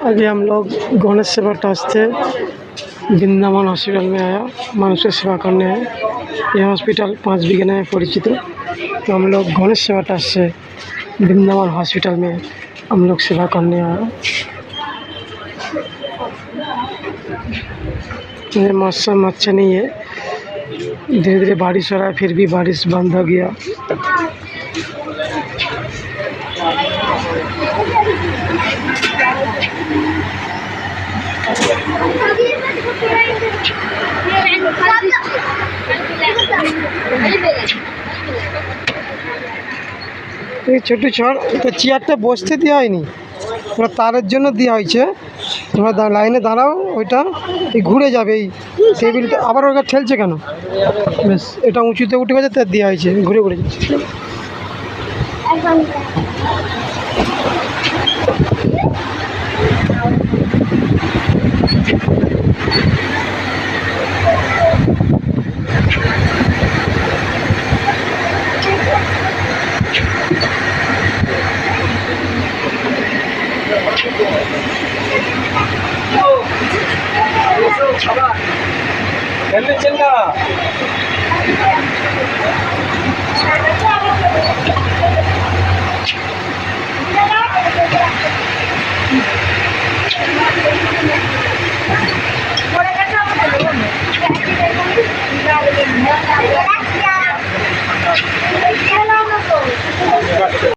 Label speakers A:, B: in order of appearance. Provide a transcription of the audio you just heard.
A: अभी हम लोग गणेश सेवा ट्रस्ट से वृंदावन हॉस्पिटल में आया मानुष की सेवा करने हैं। यह हॉस्पिटल 5 बीघे में परिचित। तो हम लोग गणेश सेवा ट्रस्ट से वृंदावन हॉस्पिटल में हम लोग सेवा करने आया। ये मौसम अच्छा नहीं है, धीरे धीरे बारिश हो रहा है, फिर भी बारिश बंद हो गया। ছোটো ছড় তো চেয়ারটা বসতে দেওয়া হয়নি, ওরা তারের জন্য দেওয়া হয়েছে। তোমরা লাইনে দাঁড়াও, ওইটা ঘুরে যাবে। এই টেবিলটা আবার ওটা ঠেলছে কেন? বেশ, এটা উঁচুতে উঠে গেছে, তার দেওয়া হয়েছে, ঘুরে ঘুরে যাচ্ছে।